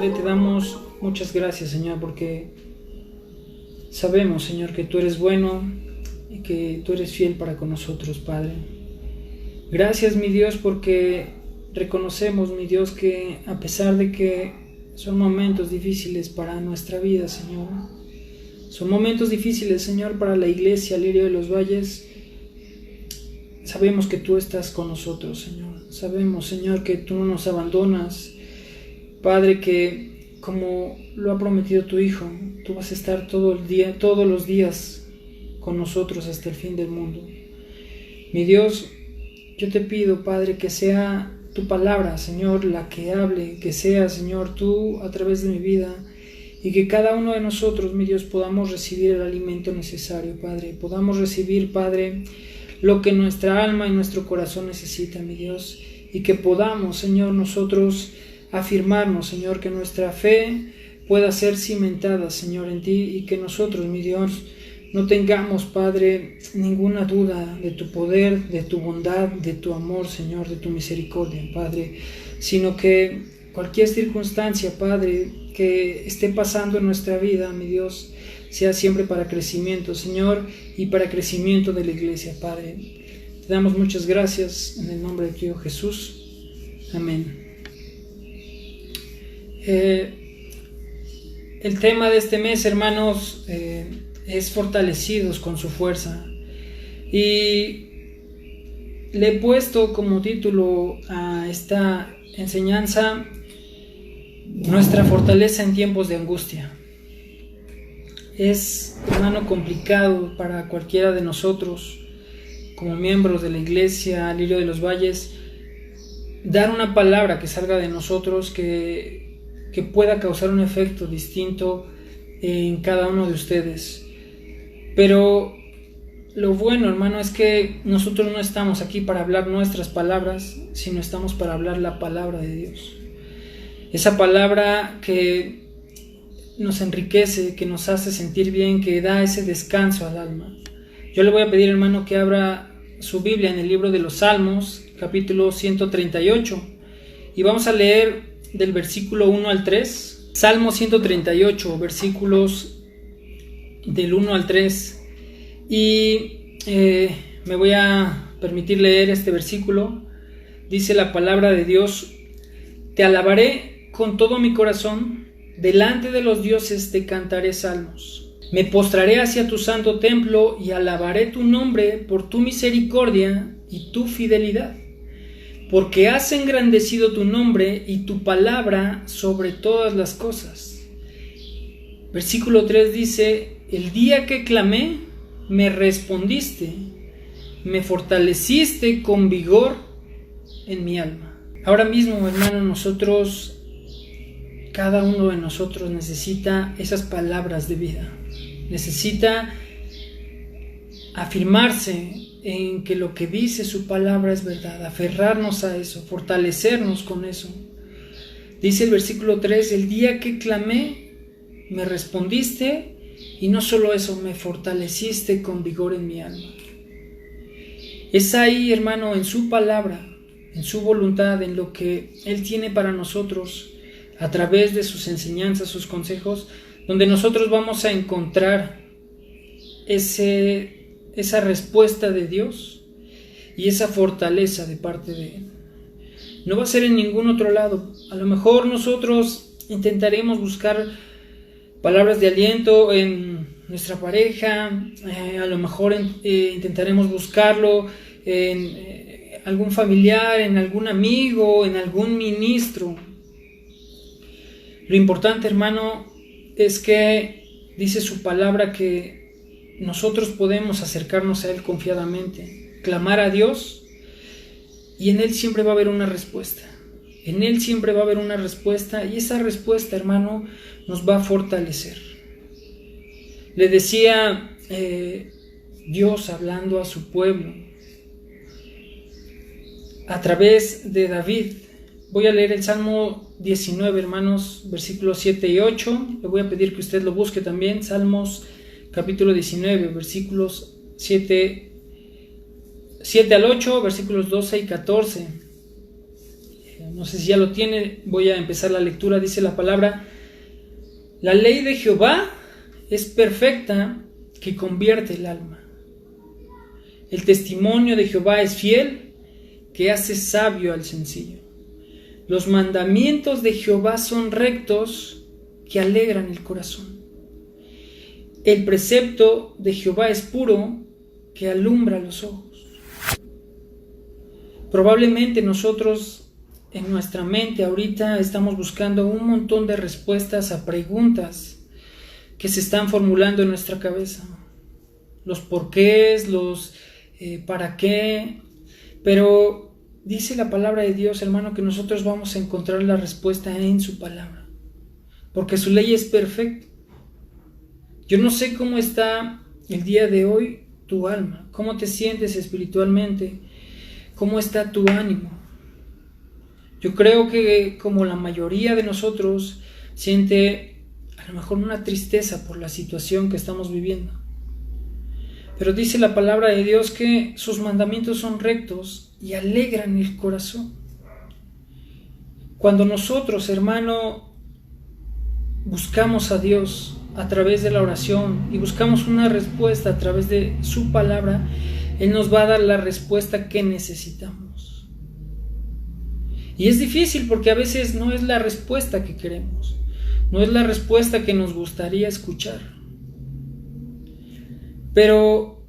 Padre, te damos muchas gracias, Señor, porque sabemos, Señor, que tú eres bueno y que tú eres fiel para con nosotros, Padre. Gracias, mi Dios, porque reconocemos, mi Dios, que a pesar de que son momentos difíciles para nuestra vida, Señor, son momentos difíciles, Señor, para la iglesia Lirio de los Valles, sabemos que tú estás con nosotros, Señor. Sabemos, Señor, que tú no nos abandonas, Padre, que como lo ha prometido tu Hijo, tú vas a estar todo el día, todos los días con nosotros hasta el fin del mundo. Mi Dios, yo te pido, Padre, que sea tu palabra, Señor, la que hable, que sea, Señor, tú a través de mi vida, y que cada uno de nosotros, mi Dios, podamos recibir el alimento necesario, Padre. Podamos recibir, Padre, lo que nuestra alma y nuestro corazón necesita, mi Dios, y que podamos, Señor, nosotros afirmarnos, Señor, que nuestra fe pueda ser cimentada, Señor, en ti, y que nosotros, mi Dios, no tengamos, Padre, ninguna duda de tu poder, de tu bondad, de tu amor, Señor, de tu misericordia, Padre, sino que cualquier circunstancia, Padre, que esté pasando en nuestra vida, mi Dios, sea siempre para crecimiento, Señor, y para crecimiento de la iglesia, Padre. Te damos muchas gracias en el nombre de tu Hijo Jesús. Amén. El tema de este mes, hermanos, es fortalecidos con su fuerza, y le he puesto como título a esta enseñanza: nuestra fortaleza en tiempos de angustia. Es, hermano, complicado para cualquiera de nosotros como miembros de la iglesia Lirio de los Valles dar una palabra que salga de nosotros que pueda causar un efecto distinto en cada uno de ustedes. Pero lo bueno, hermano, es que nosotros no estamos aquí para hablar nuestras palabras, sino estamos para hablar la palabra de Dios. Esa palabra que nos enriquece, que nos hace sentir bien, que da ese descanso al alma. Yo le voy a pedir, hermano, que abra su Biblia en el libro de los Salmos, capítulo 138, y vamos a leer del versículo 1 al 3. Salmo 138, versículos del 1 al 3. Y me voy a permitir leer este versículo. Dice la palabra de Dios: te alabaré con todo mi corazón, delante de los dioses te cantaré salmos. Me postraré hacia tu santo templo y alabaré tu nombre por tu misericordia y tu fidelidad, porque has engrandecido tu nombre y tu palabra sobre todas las cosas. Versículo 3 dice: el día que clamé, me respondiste, me fortaleciste con vigor en mi alma. Ahora mismo, hermano, cada uno de nosotros necesita esas palabras de vida. Necesita afirmarse en que lo que dice su palabra es verdad, aferrarnos a eso, fortalecernos con eso. Dice el versículo 3: el día que clamé, me respondiste, y no solo eso, me fortaleciste con vigor en mi alma. Es ahí, hermano, en su palabra, en su voluntad, en lo que Él tiene para nosotros, a través de sus enseñanzas, sus consejos, donde nosotros vamos a encontrar esa respuesta de Dios y esa fortaleza de parte de Él. No va a ser en ningún otro lado. A lo mejor nosotros intentaremos buscar palabras de aliento en nuestra pareja, a lo mejor intentaremos buscarlo en algún familiar, en algún amigo, en algún ministro. Lo importante, hermano, es que dice su palabra que nosotros podemos acercarnos a Él confiadamente, clamar a Dios, y en Él siempre va a haber una respuesta. En Él siempre va a haber una respuesta, y esa respuesta, hermano, nos va a fortalecer. Le decía Dios hablando a su pueblo a través de David. Voy a leer el Salmo 19, hermanos, versículos 7 y 8. Le voy a pedir que usted lo busque también. Salmos capítulo 19, versículos 7 al 8, versículos 12 y 14. No sé si ya lo tiene, voy a empezar la lectura. Dice la palabra: la ley de Jehová es perfecta, que convierte el alma. El testimonio de Jehová es fiel, que hace sabio al sencillo. Los mandamientos de Jehová son rectos, que alegran el corazón. El precepto de Jehová es puro, que alumbra los ojos. Probablemente nosotros en nuestra mente ahorita estamos buscando un montón de respuestas a preguntas que se están formulando en nuestra cabeza. Los porqués, los para qué. Pero dice la palabra de Dios, hermano, que nosotros vamos a encontrar la respuesta en su palabra. Porque su ley es perfecta. Yo no sé cómo está el día de hoy tu alma, cómo te sientes espiritualmente, cómo está tu ánimo. Yo creo que como la mayoría de nosotros siente a lo mejor una tristeza por la situación que estamos viviendo. Pero dice la palabra de Dios que sus mandamientos son rectos y alegran el corazón. Cuando nosotros, hermano, buscamos a Dios a través de la oración y buscamos una respuesta a través de su palabra, Él nos va a dar la respuesta que necesitamos. Y es difícil porque a veces no es la respuesta que queremos, no es la respuesta que nos gustaría escuchar, pero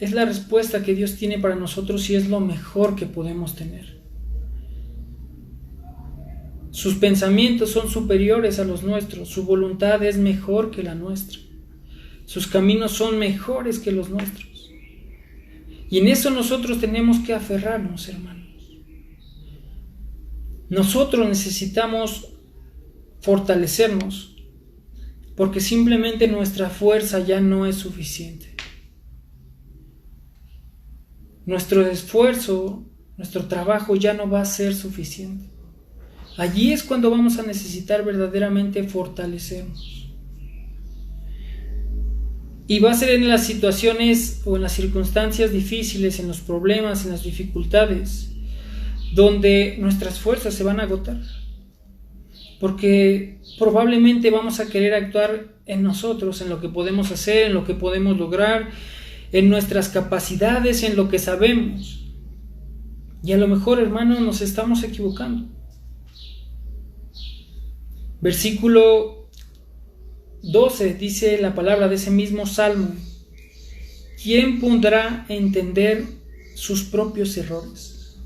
es la respuesta que Dios tiene para nosotros y es lo mejor que podemos tener. Sus pensamientos son superiores a los nuestros, su voluntad es mejor que la nuestra, sus caminos son mejores que los nuestros. Y en eso nosotros tenemos que aferrarnos, hermanos. Nosotros necesitamos fortalecernos, porque simplemente nuestra fuerza ya no es suficiente. Nuestro esfuerzo, nuestro trabajo ya no va a ser suficiente. Allí es cuando vamos a necesitar verdaderamente fortalecernos. Y va a ser en las situaciones o en las circunstancias difíciles, en los problemas, en las dificultades, donde nuestras fuerzas se van a agotar. Porque probablemente vamos a querer actuar en nosotros, en lo que podemos hacer, en lo que podemos lograr, en nuestras capacidades, en lo que sabemos. Y a lo mejor, hermano, nos estamos equivocando. Versículo 12 dice la palabra de ese mismo salmo: ¿quién podrá entender sus propios errores?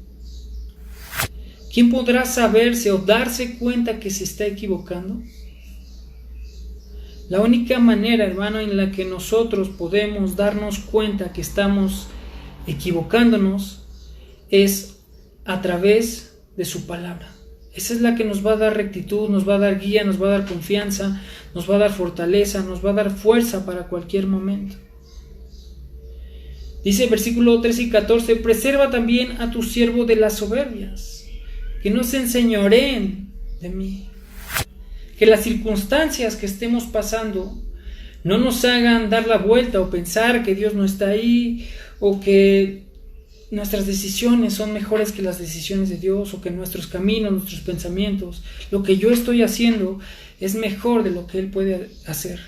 ¿Quién podrá saberse o darse cuenta que se está equivocando? La única manera, hermano, en la que nosotros podemos darnos cuenta que estamos equivocándonos es a través de su palabra. Esa es la que nos va a dar rectitud, nos va a dar guía, nos va a dar confianza, nos va a dar fortaleza, nos va a dar fuerza para cualquier momento. Dice el versículo 13 y 14: preserva también a tu siervo de las soberbias, que no se enseñoreen de mí. Que las circunstancias que estemos pasando no nos hagan dar la vuelta o pensar que Dios no está ahí, o que nuestras decisiones son mejores que las decisiones de Dios, o que nuestros caminos, nuestros pensamientos, lo que yo estoy haciendo es mejor de lo que Él puede hacer.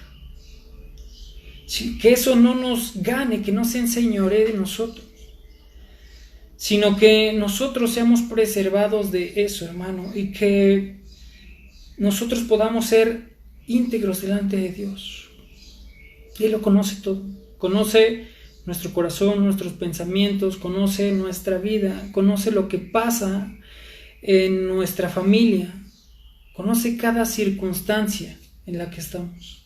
Que eso no nos gane, que no se enseñoree de nosotros, sino que nosotros seamos preservados de eso, hermano, y que nosotros podamos ser íntegros delante de Dios. Él lo conoce todo, conoce nuestro corazón, nuestros pensamientos, conoce nuestra vida, conoce lo que pasa en nuestra familia, conoce cada circunstancia en la que estamos.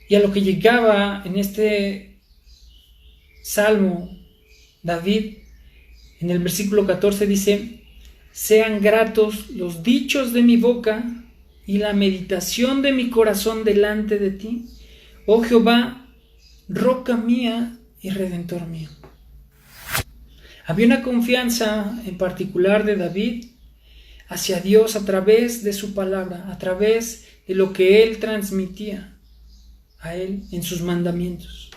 Y a lo que llegaba en este salmo, David, en el versículo 14 dice: sean gratos los dichos de mi boca y la meditación de mi corazón delante de ti, oh Jehová, roca mía y redentor mío. Había una confianza en particular de David hacia Dios a través de su palabra, a través de lo que él transmitía a él en sus mandamientos.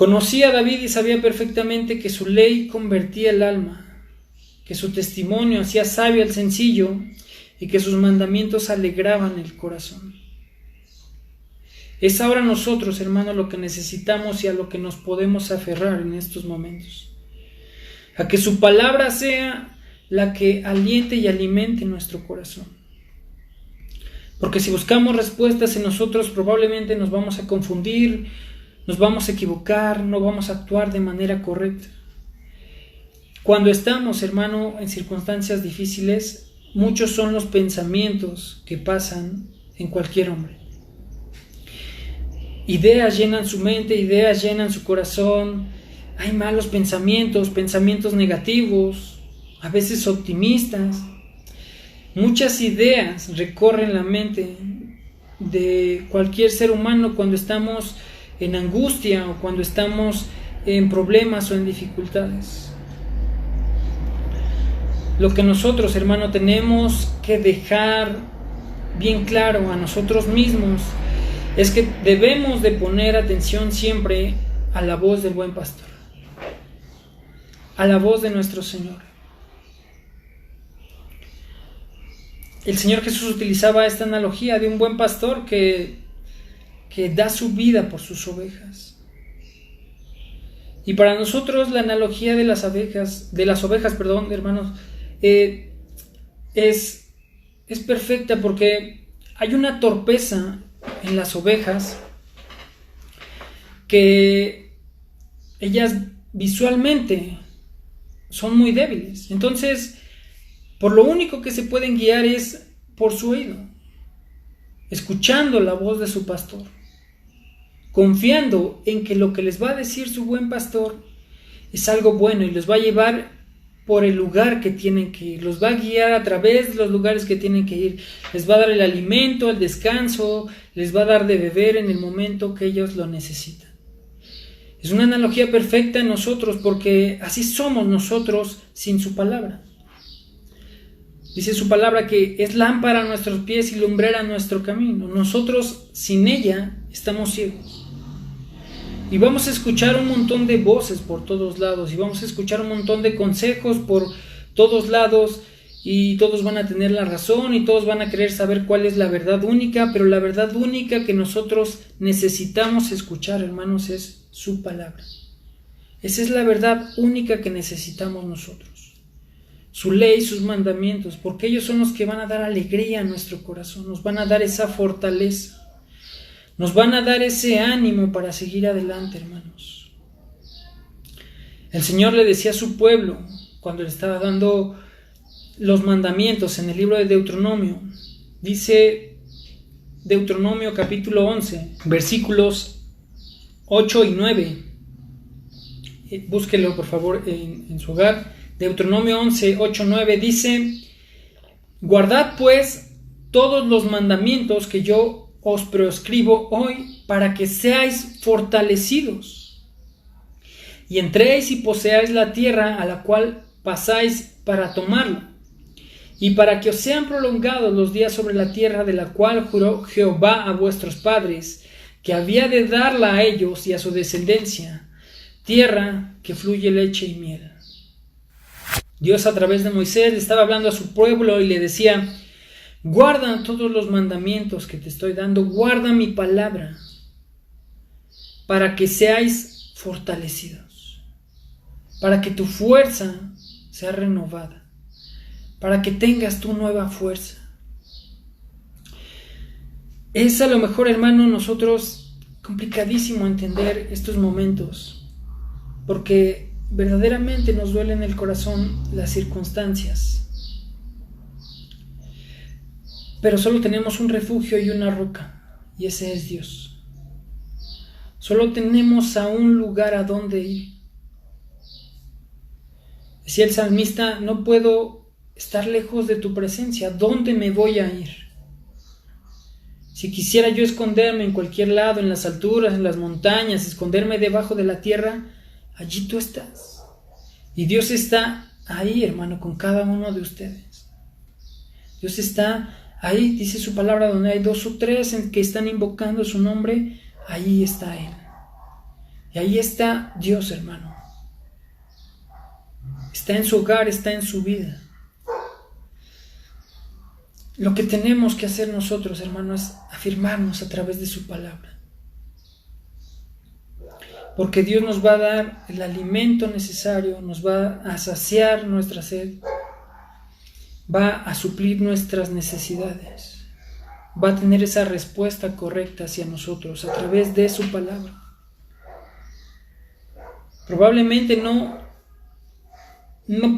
Conocía a David y sabía perfectamente que su ley convertía el alma, que su testimonio hacía sabio al sencillo y que sus mandamientos alegraban el corazón. Es ahora nosotros, hermanos, lo que necesitamos y a lo que nos podemos aferrar en estos momentos. A que su palabra sea la que aliente y alimente nuestro corazón. Porque si buscamos respuestas en nosotros, probablemente nos vamos a confundir, nos vamos a equivocar, no vamos a actuar de manera correcta. Cuando estamos, hermano, en circunstancias difíciles, muchos son los pensamientos que pasan en cualquier hombre. Ideas llenan su mente, ideas llenan su corazón. Hay malos pensamientos, pensamientos negativos, a veces optimistas. Muchas ideas recorren la mente de cualquier ser humano cuando estamos en angustia o cuando estamos en problemas o en dificultades. Lo que nosotros, hermano, tenemos que dejar bien claro a nosotros mismos es que debemos de poner atención siempre a la voz del buen pastor, a la voz de nuestro Señor. El Señor Jesús utilizaba esta analogía de un buen pastor que da su vida por sus ovejas. Y para nosotros la analogía de las ovejas, hermanos, es perfecta porque hay una torpeza en las ovejas que ellas visualmente son muy débiles. Entonces, por lo único que se pueden guiar es por su oído, escuchando la voz de su pastor, confiando en que lo que les va a decir su buen pastor es algo bueno y los va a llevar por el lugar que tienen que ir, los va a guiar a través de los lugares que tienen que ir, les va a dar el alimento, el descanso, les va a dar de beber en el momento que ellos lo necesitan. Es una analogía perfecta en nosotros porque así somos nosotros sin su palabra. Dice su palabra que es lámpara a nuestros pies y lumbrera a nuestro camino. Nosotros sin ella estamos ciegos. Y vamos a escuchar un montón de voces por todos lados. Y vamos a escuchar un montón de consejos por todos lados. Y todos van a tener la razón. Y todos van a querer saber cuál es la verdad única. Pero la verdad única que nosotros necesitamos escuchar, hermanos, es su palabra. Esa es la verdad única que necesitamos nosotros. Su ley, sus mandamientos. Porque ellos son los que van a dar alegría a nuestro corazón. Nos van a dar esa fortaleza. Nos van a dar ese ánimo para seguir adelante, hermanos. El Señor le decía a su pueblo, cuando le estaba dando los mandamientos en el libro de Deuteronomio, dice Deuteronomio capítulo 11, versículos 8 y 9. Búsquelo por favor en su hogar. Deuteronomio 11, 8, 9 dice: guardad pues todos los mandamientos que yo os prescribo hoy para que seáis fortalecidos y entréis y poseáis la tierra a la cual pasáis para tomarla, y para que os sean prolongados los días sobre la tierra de la cual juró Jehová a vuestros padres que había de darla a ellos y a su descendencia, tierra que fluye leche y miel. Dios a través de Moisés le estaba hablando a su pueblo y le decía: guarda todos los mandamientos que te estoy dando, guarda mi palabra, para que seáis fortalecidos, para que tu fuerza sea renovada, para que tengas tu nueva fuerza. Es a lo mejor, hermano, nosotros complicadísimo entender estos momentos, porque verdaderamente nos duele en el corazón las circunstancias. Pero solo tenemos un refugio y una roca, y ese es Dios. Solo tenemos a un lugar a donde ir. Decía el salmista: no puedo estar lejos de tu presencia, ¿dónde me voy a ir? Si quisiera yo esconderme en cualquier lado, en las alturas, en las montañas, esconderme debajo de la tierra, allí tú estás. Y Dios está ahí, hermano, con cada uno de ustedes. Dios está ahí, dice su palabra, donde hay 2 o 3 en que están invocando su nombre, ahí está Él. Y ahí está Dios, hermano. Está en su hogar, está en su vida. Lo que tenemos que hacer nosotros, hermano, es afirmarnos a través de su palabra. Porque Dios nos va a dar el alimento necesario, nos va a saciar nuestra sed, va a suplir nuestras necesidades, va a tener esa respuesta correcta hacia nosotros a través de su palabra. Probablemente no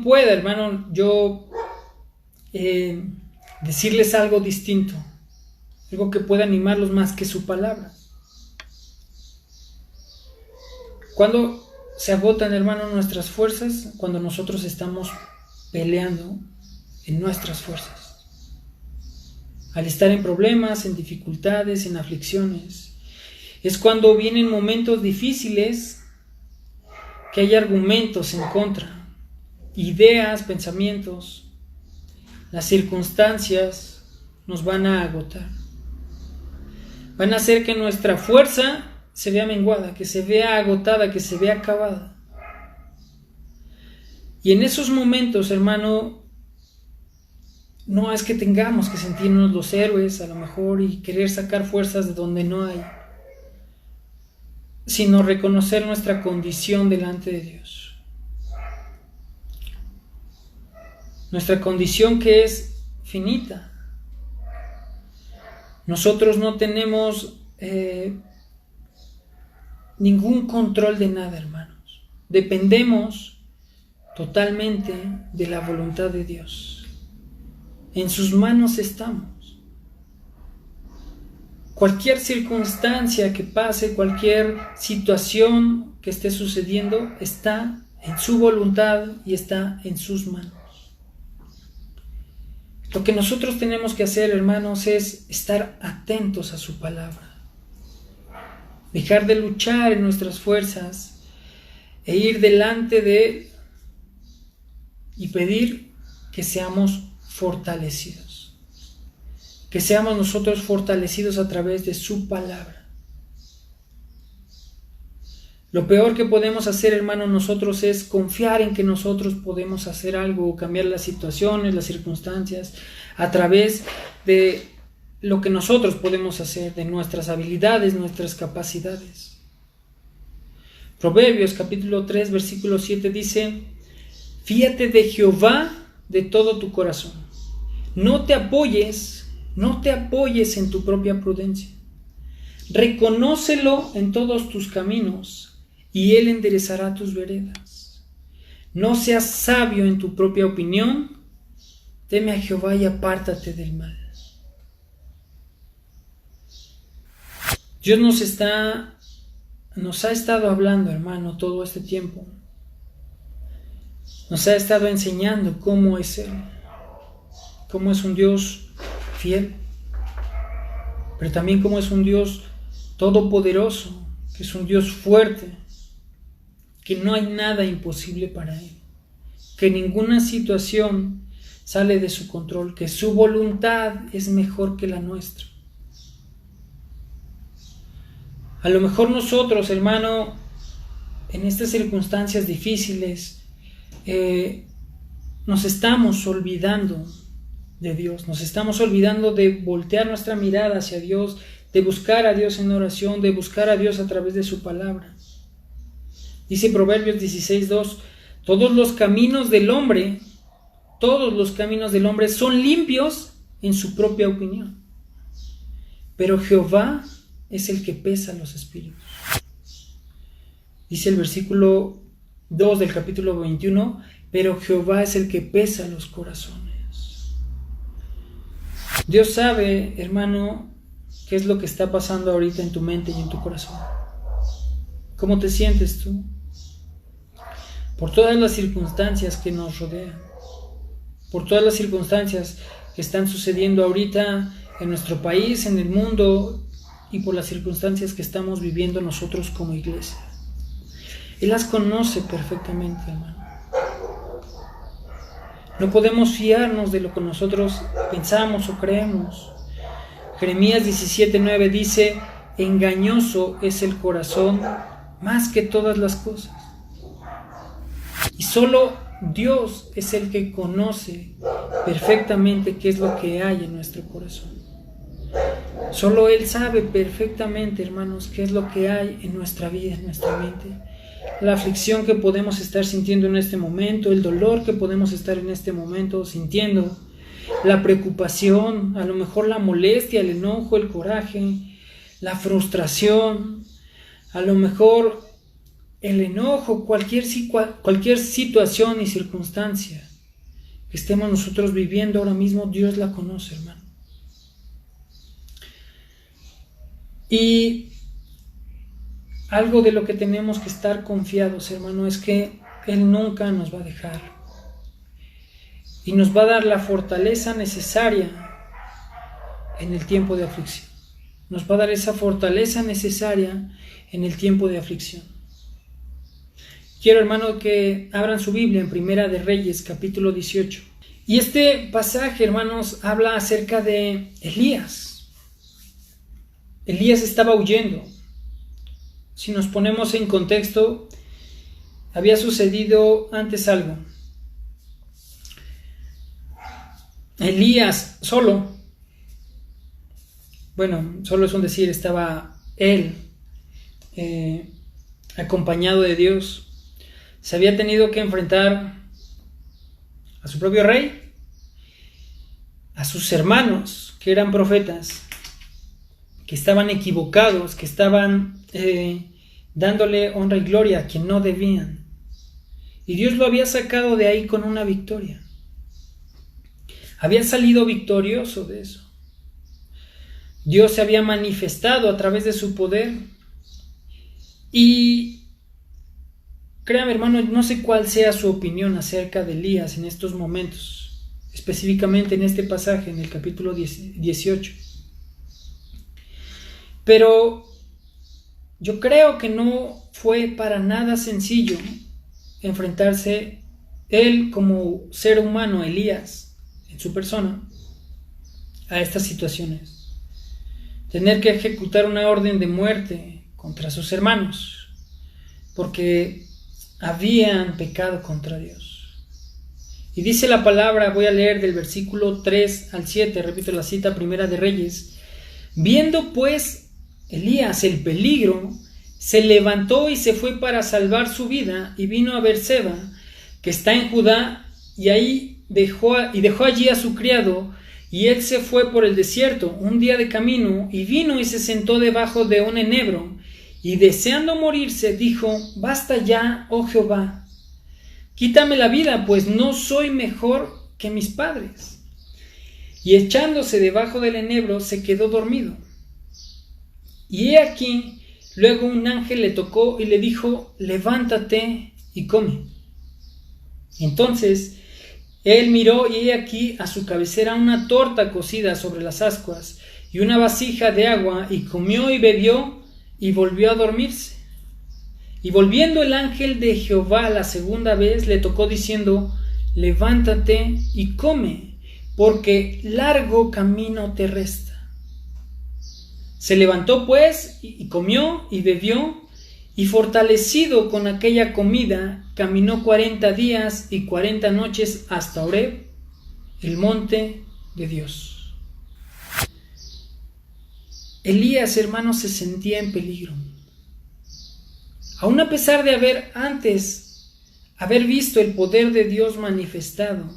pueda, hermano, yo decirles algo distinto, algo que pueda animarlos más que su palabra. Cuando se agotan, hermano, nuestras fuerzas, cuando nosotros estamos peleando en nuestras fuerzas. Al estar en problemas, en dificultades, en aflicciones, es cuando vienen momentos difíciles, que hay argumentos en contra, ideas, pensamientos, las circunstancias nos van a agotar. Van a hacer que nuestra fuerza se vea menguada, que se vea agotada, que se vea acabada. Y en esos momentos, hermano, no es que tengamos que sentirnos los héroes a lo mejor y querer sacar fuerzas de donde no hay, sino reconocer nuestra condición delante de Dios. Nuestra condición que es finita. Nosotros no tenemos ningún control de nada, hermanos. Dependemos totalmente de la voluntad de Dios. En sus manos estamos. Cualquier circunstancia que pase, cualquier situación que esté sucediendo, está en su voluntad y está en sus manos. Lo que nosotros tenemos que hacer, hermanos, es estar atentos a su palabra. Dejar de luchar en nuestras fuerzas e ir delante de Él y pedir que seamos fortalecidos. Que seamos nosotros fortalecidos a través de su palabra. Lo peor que podemos hacer, hermanos, nosotros es confiar en que nosotros podemos hacer algo o cambiar las situaciones, las circunstancias a través de lo que nosotros podemos hacer, de nuestras habilidades, nuestras capacidades. Proverbios capítulo 3, versículo 7 dice: fíate de Jehová de todo tu corazón. No te apoyes en tu propia prudencia. Reconócelo en todos tus caminos y Él enderezará tus veredas. No seas sabio en tu propia opinión. Teme a Jehová y apártate del mal. Dios nos ha estado hablando, hermano, todo este tiempo. Nos ha estado enseñando cómo es Él, cómo es un Dios fiel, pero también cómo es un Dios todopoderoso, que es un Dios fuerte, que no hay nada imposible para Él, que ninguna situación sale de su control, que su voluntad es mejor que la nuestra. A lo mejor nosotros, hermano, en estas circunstancias difíciles, nos estamos olvidando de Dios, nos estamos olvidando de voltear nuestra mirada hacia Dios, de buscar a Dios en oración, de buscar a Dios a través de su palabra. Dice Proverbios 16:2: todos los caminos del hombre son limpios en su propia opinión, pero Jehová es el que pesa los espíritus. Dice el versículo 2 del capítulo 21, pero Jehová es el que pesa los corazones. Dios sabe, hermano, qué es lo que está pasando ahorita en tu mente y en tu corazón. ¿Cómo te sientes tú? Por todas las circunstancias que nos rodean, por todas las circunstancias que están sucediendo ahorita en nuestro país, en el mundo, y por las circunstancias que estamos viviendo nosotros como iglesia. Él las conoce perfectamente, hermano. No podemos fiarnos de lo que nosotros pensamos o creemos. Jeremías 17:9 dice: engañoso es el corazón más que todas las cosas. Y solo Dios es el que conoce perfectamente qué es lo que hay en nuestro corazón. Solo Él sabe perfectamente, hermanos, qué es lo que hay en nuestra vida, en nuestra mente. La aflicción que podemos estar sintiendo en este momento, el dolor que podemos estar en este momento sintiendo, la preocupación, a lo mejor la molestia, el enojo, el coraje, la frustración, a lo mejor el enojo, cualquier situación y circunstancia que estemos nosotros viviendo ahora mismo, Dios la conoce, hermano. Y algo de lo que tenemos que estar confiados, hermano, es que Él nunca nos va a dejar. Y nos va a dar la fortaleza necesaria en el tiempo de aflicción. Nos va a dar esa fortaleza necesaria en el tiempo de aflicción. Quiero, hermano, que abran su Biblia en Primera de Reyes, capítulo 18. Y este pasaje, hermanos, habla acerca de Elías. Elías estaba huyendo. Si nos ponemos en contexto, había sucedido antes algo. Elías solo es un decir, estaba él acompañado de Dios. Se había tenido que enfrentar a su propio rey, a sus hermanos que eran profetas, que estaban equivocados, que estaban dándole honra y gloria a quien no debían. Y Dios lo había sacado de ahí con una victoria. Había salido victorioso de eso. Dios se había manifestado a través de su poder. Y créame, hermano, no sé cuál sea su opinión acerca de Elías en estos momentos, específicamente en este pasaje, en el capítulo 18. Pero yo creo que no fue para nada sencillo enfrentarse él como ser humano, Elías, en su persona, a estas situaciones. Tener que ejecutar una orden de muerte contra sus hermanos, porque habían pecado contra Dios. Y dice la palabra, voy a leer del versículo 3 al 7, repito la cita, Primera de Reyes. Viendo pues Elías el peligro, se levantó y se fue para salvar su vida, y vino a Beerseba, que está en Judá, y dejó allí a su criado, y él se fue por el desierto un día de camino, y vino y se sentó debajo de un enebro, y deseando morirse dijo: basta ya, oh Jehová, quítame la vida, pues no soy mejor que mis padres. Y echándose debajo del enebro se quedó dormido. Y he aquí, luego un ángel le tocó y le dijo: levántate y come. Entonces él miró, y he aquí a su cabecera una torta cocida sobre las ascuas y una vasija de agua, y comió y bebió y volvió a dormirse. Y volviendo el ángel de Jehová la segunda vez le tocó diciendo: levántate y come, porque largo camino te resta. Se levantó pues y comió y bebió, y fortalecido con aquella comida, caminó 40 días y 40 noches hasta Horeb, el monte de Dios. Elías, hermanos, se sentía en peligro. Aún a pesar de haber visto el poder de Dios manifestado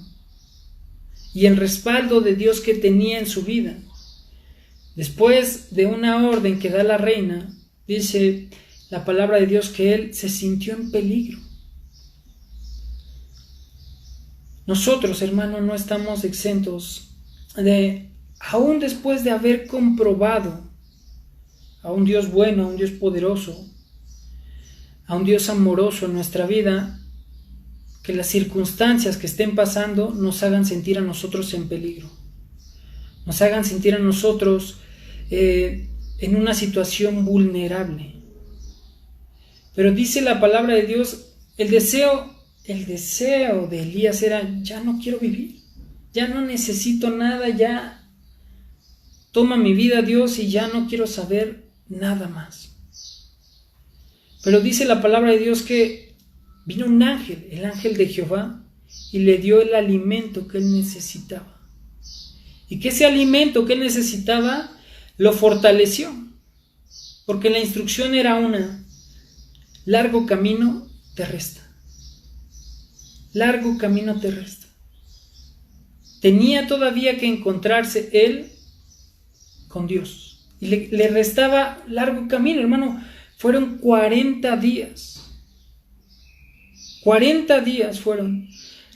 y el respaldo de Dios que tenía en su vida, después de una orden que da la reina, dice la palabra de Dios que él se sintió en peligro. Nosotros, hermanos, no estamos exentos de, aún después de haber comprobado a un Dios bueno, a un Dios poderoso, a un Dios amoroso en nuestra vida, que las circunstancias que estén pasando nos hagan sentir a nosotros en peligro, nos hagan sentir a nosotros en una situación vulnerable. Pero dice la palabra de Dios, el deseo de Elías era: ya no quiero vivir, ya no necesito nada, ya toma mi vida, Dios, y ya no quiero saber nada más. Pero dice la palabra de Dios que vino un ángel, el ángel de Jehová, y le dio el alimento que él necesitaba. Y que ese alimento que él necesitaba lo fortaleció. Porque la instrucción era una: largo camino te resta. Largo camino te resta. Tenía todavía que encontrarse él con Dios. Y le restaba largo camino, hermano. Fueron 40 días. 40 días fueron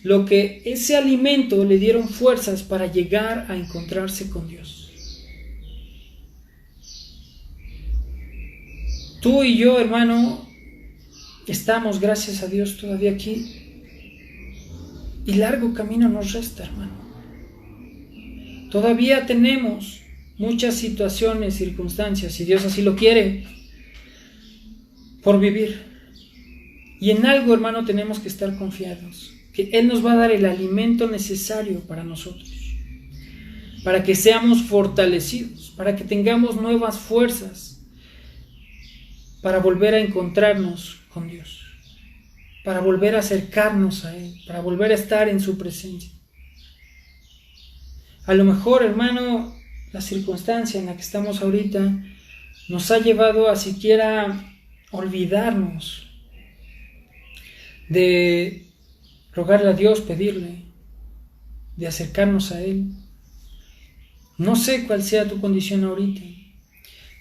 lo que ese alimento le dieron fuerzas para llegar a encontrarse con Dios. Tú y yo, hermano, estamos, gracias a Dios, todavía aquí. Y largo camino nos resta, hermano. Todavía tenemos muchas situaciones, circunstancias, si Dios así lo quiere, por vivir. Y en algo, hermano, tenemos que estar confiados, que Él nos va a dar el alimento necesario para nosotros, para que seamos fortalecidos, para que tengamos nuevas fuerzas, para volver a encontrarnos con Dios, para volver a acercarnos a Él, para volver a estar en su presencia. A lo mejor, hermano, la circunstancia en la que estamos ahorita nos ha llevado a siquiera olvidarnos de rogarle a Dios, pedirle, de acercarnos a Él. No sé cuál sea tu condición ahorita,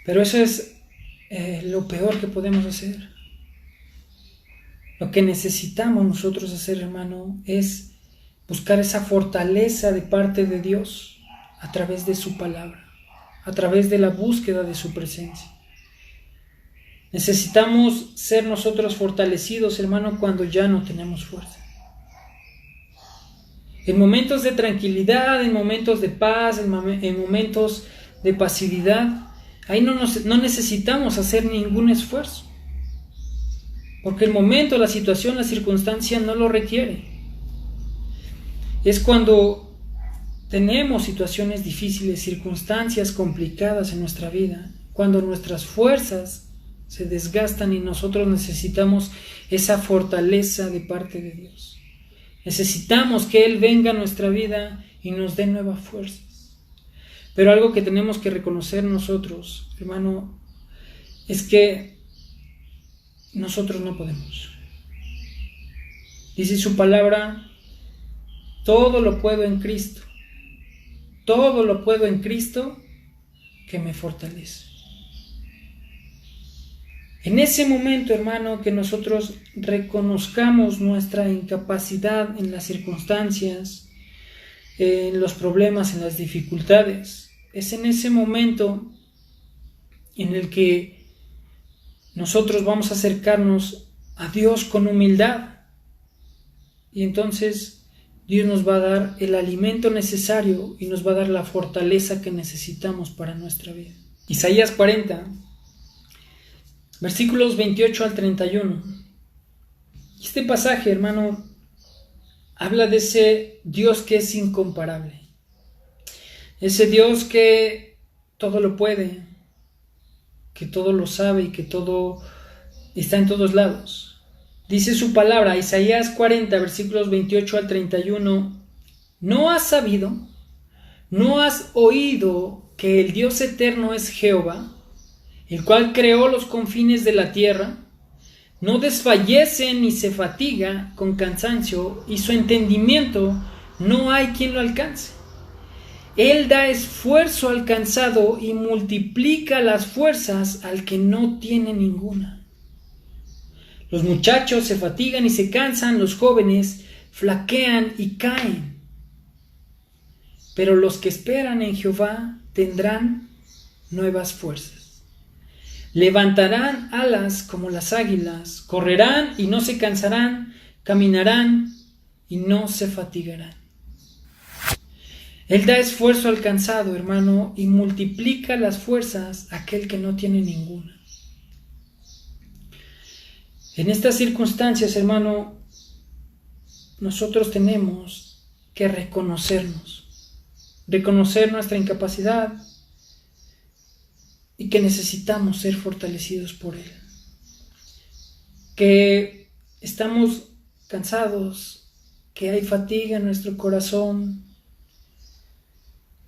pero eso es lo peor que podemos hacer. Lo que necesitamos nosotros hacer, hermano, es buscar esa fortaleza de parte de Dios a través de su palabra, a través de la búsqueda de su presencia. Necesitamos ser nosotros fortalecidos, hermano, cuando ya no tenemos fuerza. En momentos de tranquilidad, en momentos de paz, en momentos de pasividad, ahí no necesitamos hacer ningún esfuerzo. Porque el momento, la situación, la circunstancia no lo requiere. Es cuando tenemos situaciones difíciles, circunstancias complicadas en nuestra vida, cuando nuestras fuerzas se desgastan y nosotros necesitamos esa fortaleza de parte de Dios. Necesitamos que Él venga a nuestra vida y nos dé nuevas fuerzas. Pero algo que tenemos que reconocer nosotros, hermano, es que nosotros no podemos. Dice su palabra: todo lo puedo en Cristo. Todo lo puedo en Cristo que me fortalece. En ese momento, hermano, que nosotros reconozcamos nuestra incapacidad en las circunstancias, en los problemas, en las dificultades, es en ese momento en el que nosotros vamos a acercarnos a Dios con humildad. Y entonces Dios nos va a dar el alimento necesario y nos va a dar la fortaleza que necesitamos para nuestra vida. Isaías 40, versículos 28 al 31. Este pasaje, hermano, habla de ese Dios que es incomparable. Ese Dios que todo lo puede, que todo lo sabe y que todo está en todos lados. Dice su palabra, Isaías 40, versículos 28 al 31. ¿No has sabido, no has oído que el Dios eterno es Jehová, el cual creó los confines de la tierra? No desfallece ni se fatiga con cansancio, y su entendimiento no hay quien lo alcance. Él da esfuerzo al cansado y multiplica las fuerzas al que no tiene ninguna. Los muchachos se fatigan y se cansan, los jóvenes flaquean y caen. Pero los que esperan en Jehová tendrán nuevas fuerzas. Levantarán alas como las águilas, correrán y no se cansarán, caminarán y no se fatigarán. Él da esfuerzo al cansado, hermano, y multiplica las fuerzas a aquel que no tiene ninguna. En estas circunstancias, hermano, nosotros tenemos que reconocer nuestra incapacidad y que necesitamos ser fortalecidos por Él. que estamos cansados, que hay fatiga en nuestro corazón,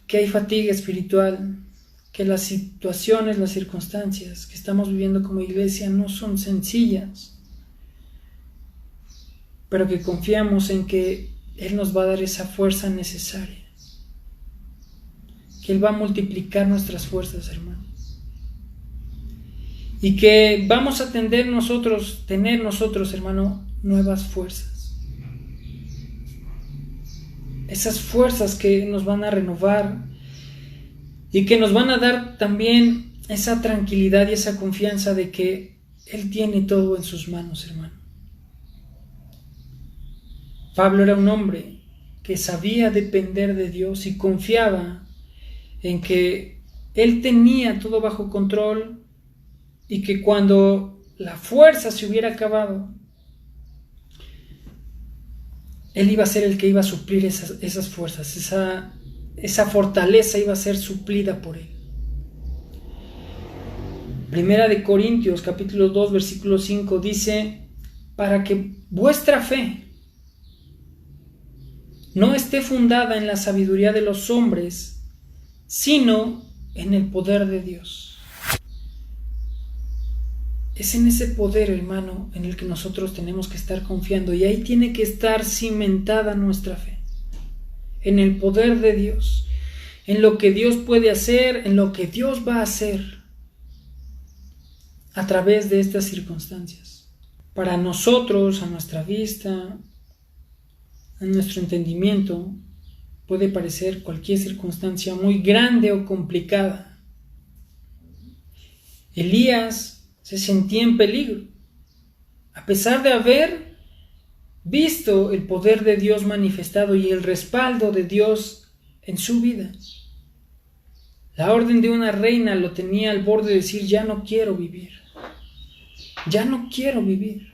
que hay fatiga espiritual, que las situaciones, las circunstancias que estamos viviendo como iglesia no son sencillas, pero que confiamos en que Él nos va a dar esa fuerza necesaria, que Él va a multiplicar nuestras fuerzas, hermano, y que vamos a tener nosotros, hermano, nuevas fuerzas, esas fuerzas que nos van a renovar y que nos van a dar también esa tranquilidad y esa confianza de que Él tiene todo en sus manos, hermano. Pablo era un hombre que sabía depender de Dios y confiaba en que Él tenía todo bajo control y que cuando la fuerza se hubiera acabado, Él iba a ser el que iba a suplir esas fuerzas, esa fortaleza iba a ser suplida por Él. Primera de Corintios, capítulo 2, versículo 5, dice: para que vuestra fe no esté fundada en la sabiduría de los hombres, sino en el poder de Dios. Es en ese poder, hermano, en el que nosotros tenemos que estar confiando, y ahí tiene que estar cimentada nuestra fe, en el poder de Dios, en lo que Dios puede hacer, en lo que Dios va a hacer a través de estas circunstancias. Para nosotros, a nuestra vista, a nuestro entendimiento, puede parecer cualquier circunstancia muy grande o complicada. Elías se sentía en peligro, a pesar de haber visto el poder de Dios manifestado y el respaldo de Dios en su vida. La orden de una reina lo tenía al borde de decir: ya no quiero vivir, ya no quiero vivir.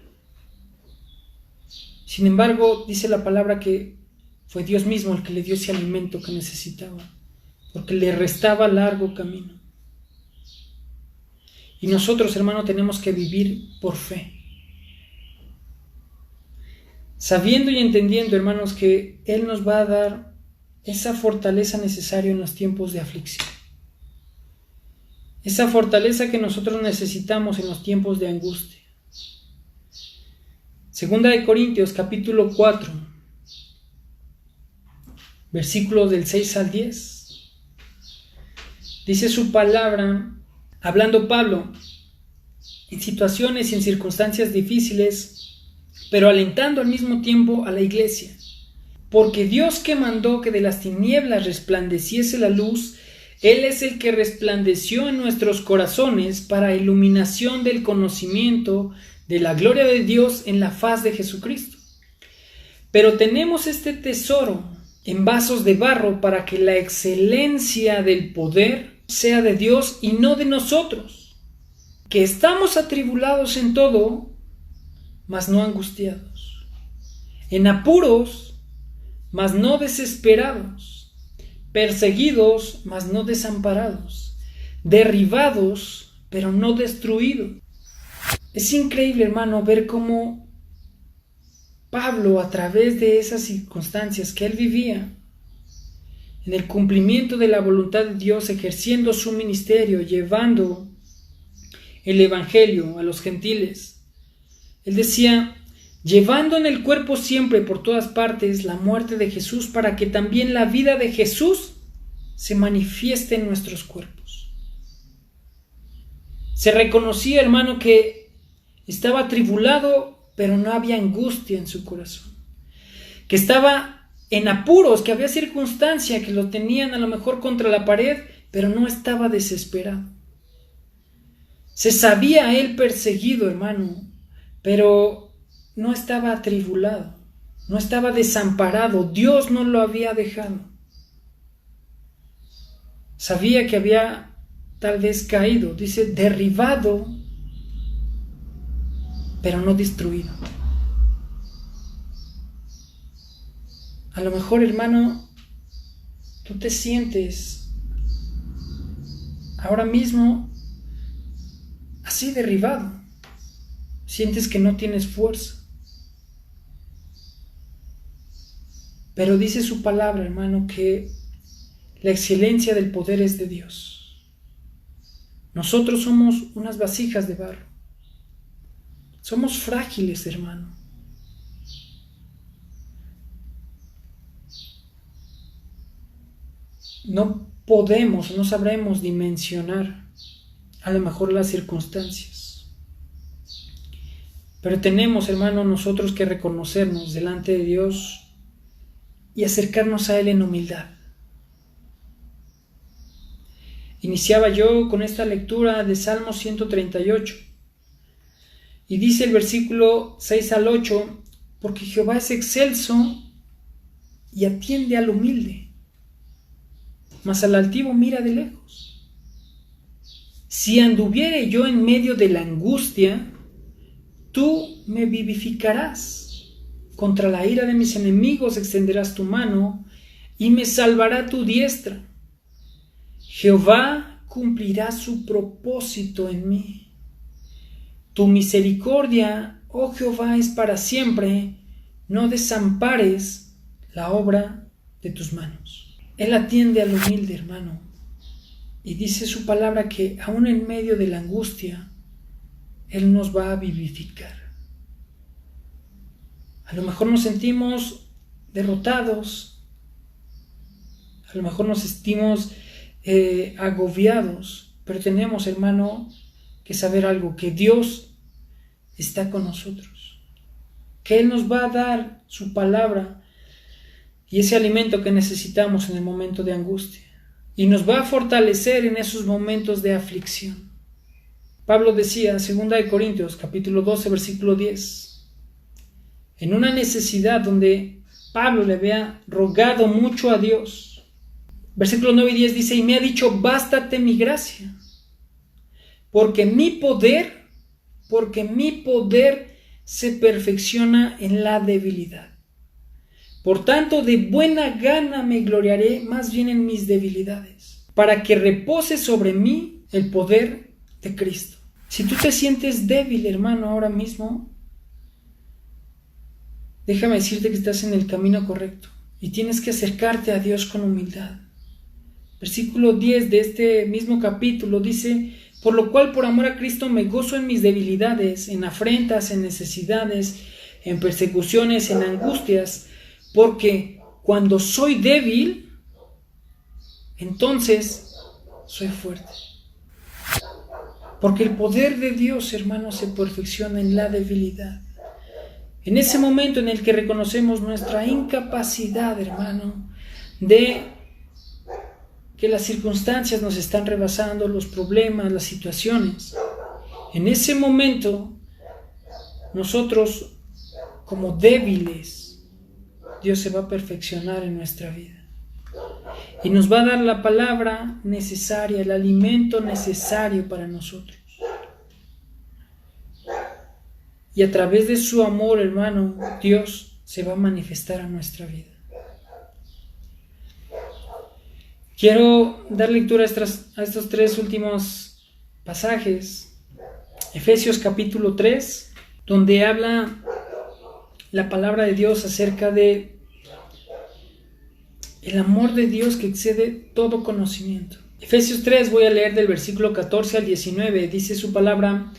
Sin embargo, dice la palabra que fue Dios mismo el que le dio ese alimento que necesitaba, porque le restaba largo camino. Y nosotros, hermano, tenemos que vivir por fe, sabiendo y entendiendo, hermanos, que Él nos va a dar esa fortaleza necesaria en los tiempos de aflicción, esa fortaleza que nosotros necesitamos en los tiempos de angustia. Segunda de Corintios, capítulo 4, versículos del 6 al 10. Dice su palabra, hablando Pablo, en situaciones y en circunstancias difíciles, pero alentando al mismo tiempo a la iglesia. Porque Dios, que mandó que de las tinieblas resplandeciese la luz, Él es el que resplandeció en nuestros corazones para iluminación del conocimiento de la gloria de Dios en la faz de Jesucristo. Pero tenemos este tesoro en vasos de barro, para que la excelencia del poder sea de Dios y no de nosotros, que estamos atribulados en todo, mas no angustiados, en apuros, mas no desesperados, perseguidos, mas no desamparados, derribados, pero no destruidos. Es increíble, hermano, ver cómo Pablo, a través de esas circunstancias que él vivía, en el cumplimiento de la voluntad de Dios, ejerciendo su ministerio, llevando el evangelio a los gentiles, él decía: llevando en el cuerpo siempre por todas partes la muerte de Jesús, para que también la vida de Jesús se manifieste en nuestros cuerpos. Se reconocía, hermano, que estaba atribulado, pero no había angustia en su corazón, que estaba en apuros, que había circunstancias que lo tenían a lo mejor contra la pared, pero no estaba desesperado. Se sabía él perseguido, hermano, pero no estaba atribulado, no estaba desamparado. Dios no lo había dejado. Sabía que había tal vez caído, dice, derribado, pero no destruido. A lo mejor, hermano, tú te sientes ahora mismo así derribado, sientes que no tienes fuerza. Pero dice su palabra, hermano, que la excelencia del poder es de Dios. Nosotros somos unas vasijas de barro. Somos frágiles, hermano. No podemos, no sabremos dimensionar a lo mejor las circunstancias. Pero tenemos, hermano, nosotros que reconocernos delante de Dios y acercarnos a Él en humildad. Iniciaba yo con esta lectura de Salmo 138. Y dice el versículo 6 al 8, porque Jehová es excelso y atiende al humilde, mas al altivo mira de lejos. Si anduviere yo en medio de la angustia, tú me vivificarás. Contra la ira de mis enemigos extenderás tu mano y me salvará tu diestra. Jehová cumplirá su propósito en mí. Tu misericordia, oh Jehová, es para siempre. No desampares la obra de tus manos. Él atiende al humilde, hermano. Y dice su palabra que aún en medio de la angustia, Él nos va a vivificar. A lo mejor nos sentimos derrotados, a lo mejor nos sentimos agobiados, pero tenemos, hermano, que saber algo, que Dios está con nosotros, que Él nos va a dar su palabra y ese alimento que necesitamos en el momento de angustia, y nos va a fortalecer en esos momentos de aflicción. Pablo decía en 2 Corintios capítulo 12 versículo 10, en una necesidad donde Pablo le había rogado mucho a Dios. Versículos 9 y 10 dice, y me ha dicho, bástate mi gracia, porque mi poder se perfecciona en la debilidad. Por tanto, de buena gana me gloriaré más bien en mis debilidades, para que repose sobre mí el poder de Cristo. Si tú te sientes débil, hermano, ahora mismo, déjame decirte que estás en el camino correcto y tienes que acercarte a Dios con humildad. Versículo 10 de este mismo capítulo dice, por lo cual por amor a Cristo me gozo en mis debilidades, en afrentas, en necesidades, en persecuciones, en angustias, porque cuando soy débil, entonces soy fuerte. Porque el poder de Dios, hermano, se perfecciona en la debilidad. En ese momento en el que reconocemos nuestra incapacidad, hermano, de que las circunstancias nos están rebasando, los problemas, las situaciones. En ese momento, nosotros, como débiles, Dios se va a perfeccionar en nuestra vida. Y nos va a dar la palabra necesaria, el alimento necesario para nosotros. Y a través de su amor, hermano, Dios se va a manifestar a nuestra vida. Quiero dar lectura a estos tres últimos pasajes. Efesios capítulo 3, donde habla la palabra de Dios acerca de el amor de Dios que excede todo conocimiento. Efesios 3, voy a leer del versículo 14 al 19, dice su palabra: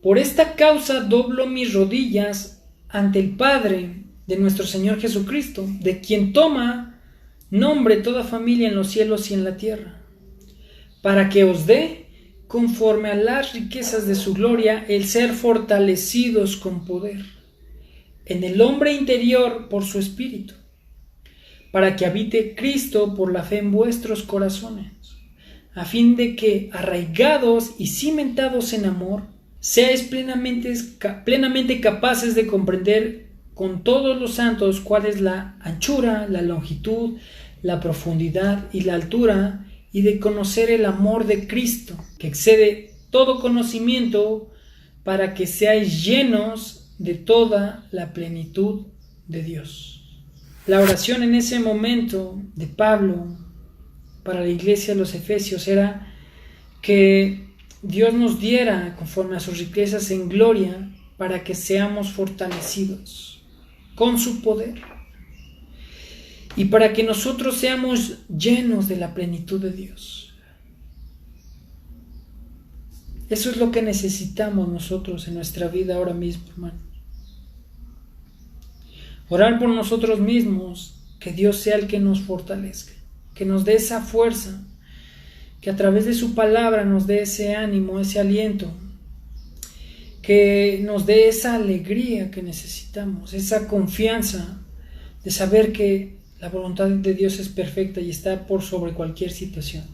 por esta causa doblo mis rodillas ante el Padre de nuestro Señor Jesucristo, de quien toma nombre toda familia en los cielos y en la tierra, para que os dé, conforme a las riquezas de su gloria, el ser fortalecidos con poder en el hombre interior por su Espíritu, para que habite Cristo por la fe en vuestros corazones, a fin de que, arraigados y cimentados en amor, seáis plenamente capaces de comprender con todos los santos cuál es la anchura, la longitud, la profundidad y la altura, y de conocer el amor de Cristo, que excede todo conocimiento, para que seáis llenos de toda la plenitud de Dios. La oración en ese momento de Pablo para la iglesia de los Efesios era que Dios nos diera, conforme a sus riquezas en gloria, para que seamos fortalecidos con su poder y para que nosotros seamos llenos de la plenitud de Dios. Eso es lo que necesitamos nosotros en nuestra vida ahora mismo, hermano. Orar por nosotros mismos, que Dios sea el que nos fortalezca, que nos dé esa fuerza, que a través de su palabra nos dé ese ánimo, ese aliento, que nos dé esa alegría que necesitamos, esa confianza de saber que la voluntad de Dios es perfecta y está por sobre cualquier situación.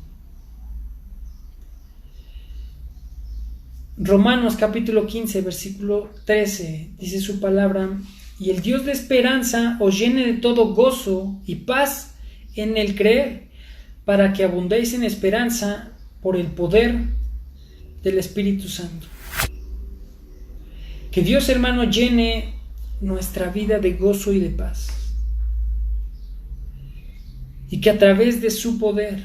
Romanos capítulo 15, versículo 13, dice su palabra: y el Dios de esperanza os llene de todo gozo y paz en el creer, para que abundéis en esperanza por el poder del Espíritu Santo. Que Dios, hermano, llene nuestra vida de gozo y de paz. Y que a través de su poder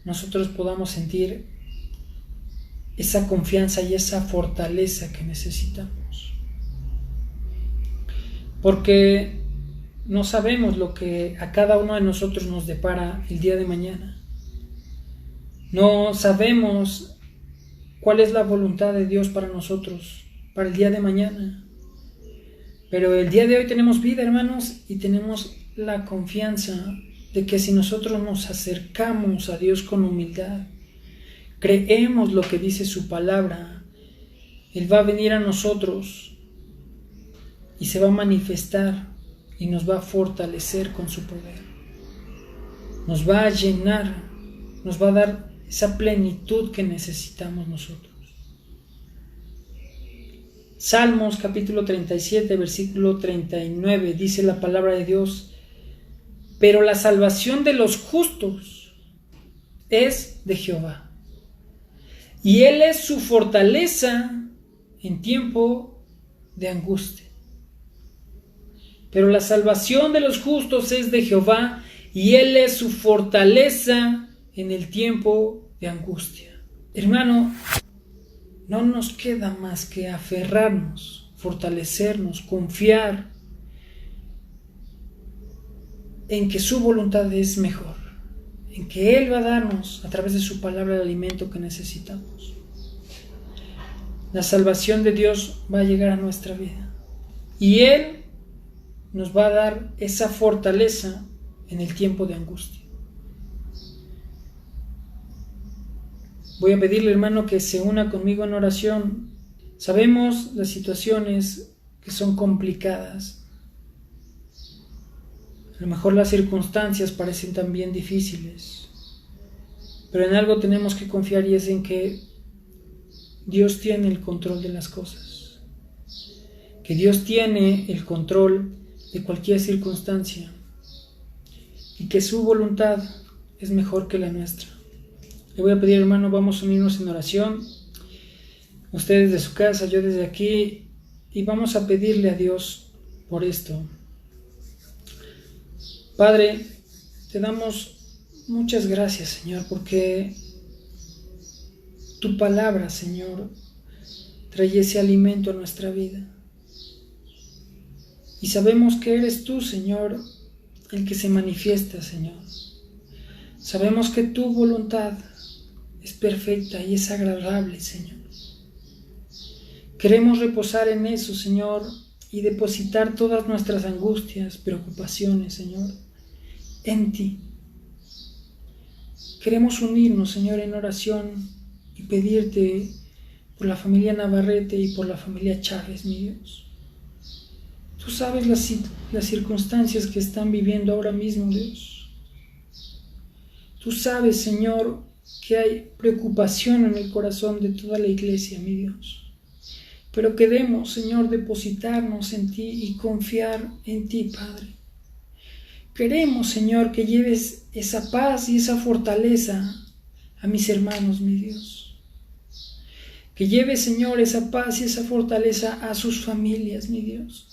nosotros podamos sentir esa confianza y esa fortaleza que necesitamos. Porque no sabemos lo que a cada uno de nosotros nos depara el día de mañana. No sabemos cuál es la voluntad de Dios para nosotros, para el día de mañana. Pero el día de hoy tenemos vida, hermanos, y tenemos la confianza de que si nosotros nos acercamos a Dios con humildad, creemos lo que dice su palabra, Él va a venir a nosotros y se va a manifestar y nos va a fortalecer con su poder. Nos va a llenar, nos va a dar esa plenitud que necesitamos nosotros. Salmos capítulo 37, versículo 39, dice la palabra de Dios: pero la salvación de los justos es de Jehová, y Él es su fortaleza en tiempo de angustia. Pero la salvación de los justos es de Jehová, y Él es su fortaleza en el tiempo de angustia. Hermano, no nos queda más que aferrarnos, fortalecernos, confiar en que su voluntad es mejor, en que Él va a darnos a través de su palabra el alimento que necesitamos. La salvación de Dios va a llegar a nuestra vida y Él nos va a dar esa fortaleza en el tiempo de angustia. Voy a pedirle, hermano, que se una conmigo en oración. Sabemos las situaciones que son complicadas. A lo mejor las circunstancias parecen también difíciles, pero en algo tenemos que confiar, y es en que Dios tiene el control de las cosas, que Dios tiene el control de cualquier circunstancia y que su voluntad es mejor que la nuestra. Le voy a pedir, hermano, vamos a unirnos en oración, ustedes de su casa, yo desde aquí, y vamos a pedirle a Dios por esto. Padre, te damos muchas gracias, Señor, porque tu palabra, Señor, trae ese alimento a nuestra vida. Y sabemos que eres tú, Señor, el que se manifiesta, Señor. Sabemos que tu voluntad es perfecta y es agradable, Señor. Queremos reposar en eso, Señor, y depositar todas nuestras angustias, preocupaciones, Señor, en ti. Queremos unirnos, Señor, en oración y pedirte por la familia Navarrete y por la familia Chávez, mi Dios. Tú sabes las circunstancias que están viviendo ahora mismo, Dios. Tú sabes, Señor, que hay preocupación en el corazón de toda la iglesia, mi Dios. Pero queremos, Señor, depositarnos en ti y confiar en ti, Padre. Queremos, Señor, que lleves esa paz y esa fortaleza a mis hermanos, mi Dios. Que lleves, Señor, esa paz y esa fortaleza a sus familias, mi Dios.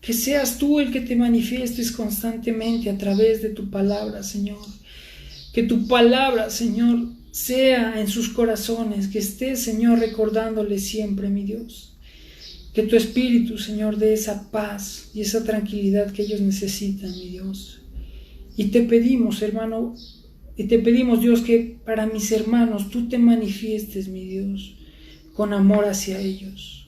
Que seas tú el que te manifiestes constantemente a través de tu palabra, Señor. Que tu palabra, Señor, sea en sus corazones. Que estés, Señor, recordándoles siempre, mi Dios. Que tu Espíritu, Señor, dé esa paz y esa tranquilidad que ellos necesitan, mi Dios. Y te pedimos, hermano, y te pedimos, Dios, que para mis hermanos tú te manifiestes, mi Dios, con amor hacia ellos.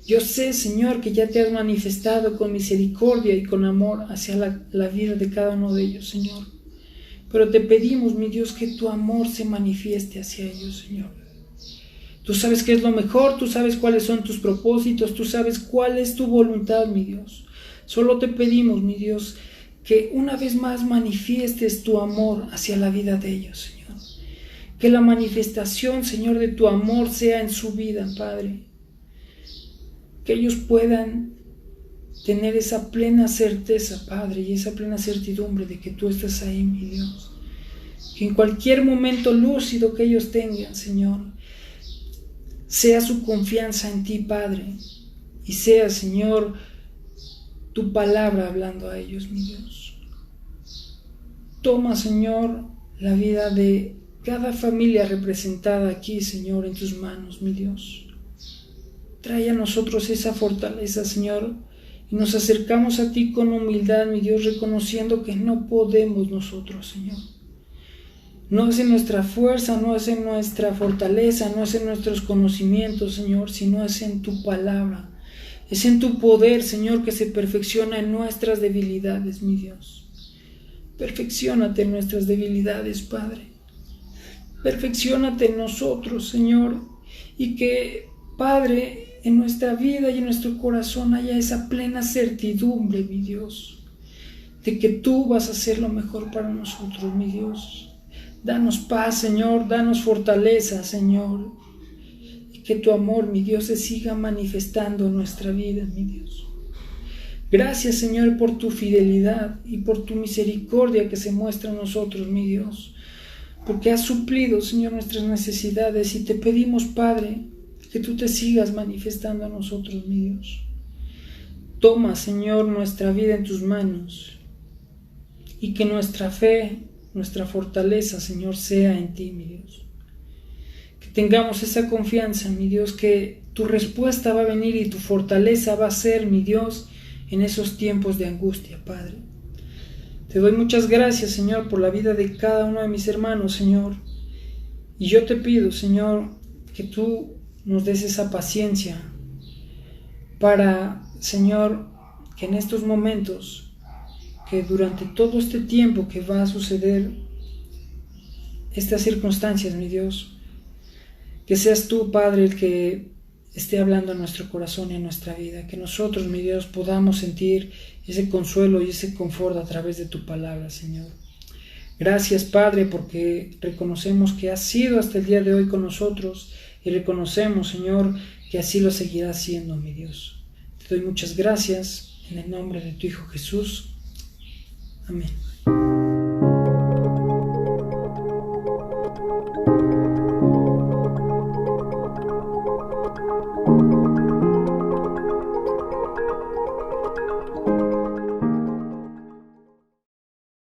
Yo sé, Señor, que ya te has manifestado con misericordia y con amor hacia la vida de cada uno de ellos, Señor. Pero te pedimos, mi Dios, que tu amor se manifieste hacia ellos, Señor. Tú sabes qué es lo mejor, tú sabes cuáles son tus propósitos, tú sabes cuál es tu voluntad, mi Dios. Solo te pedimos, mi Dios, que una vez más manifiestes tu amor hacia la vida de ellos, Señor. Que la manifestación, Señor, de tu amor sea en su vida, Padre. Que ellos puedan tener esa plena certeza, Padre, y esa plena certidumbre de que tú estás ahí, mi Dios. Que en cualquier momento lúcido que ellos tengan, Señor, sea su confianza en ti, Padre, y sea, Señor, tu palabra hablando a ellos, mi Dios. Toma, Señor, la vida de cada familia representada aquí, Señor, en tus manos, mi Dios. Trae a nosotros esa fortaleza, Señor, y nos acercamos a ti con humildad, mi Dios, reconociendo que no podemos nosotros, Señor. No es en nuestra fuerza, no es en nuestra fortaleza, no es en nuestros conocimientos, Señor, sino es en tu palabra. Es en tu poder, Señor, que se perfecciona en nuestras debilidades, mi Dios. Perfecciónate en nuestras debilidades, Padre. Perfecciónate en nosotros, Señor, y que, Padre, en nuestra vida y en nuestro corazón haya esa plena certidumbre, mi Dios, de que tú vas a hacer lo mejor para nosotros, mi Dios. Danos paz, Señor, danos fortaleza, Señor, y que tu amor, mi Dios, se siga manifestando en nuestra vida, mi Dios. Gracias, Señor, por tu fidelidad y por tu misericordia que se muestra en nosotros, mi Dios, porque has suplido, Señor, nuestras necesidades, y te pedimos, Padre, que tú te sigas manifestando a nosotros, mi Dios. Toma, Señor, nuestra vida en tus manos, y que nuestra fe, nuestra fortaleza, Señor, sea en ti, mi Dios. Que tengamos esa confianza, mi Dios, que tu respuesta va a venir y tu fortaleza va a ser, mi Dios, en esos tiempos de angustia, Padre. Te doy muchas gracias, Señor, por la vida de cada uno de mis hermanos, Señor. Y yo te pido, Señor, que tú nos des esa paciencia para, Señor, que en estos momentos, que durante todo este tiempo que va a suceder estas circunstancias, mi Dios, que seas tú, Padre, el que esté hablando a nuestro corazón y a nuestra vida, que nosotros, mi Dios, podamos sentir ese consuelo y ese confort a través de tu palabra, Señor. Gracias, Padre, porque reconocemos que has sido hasta el día de hoy con nosotros y reconocemos, Señor, que así lo seguirás siendo, mi Dios. Te doy muchas gracias en el nombre de tu Hijo Jesús. Amén.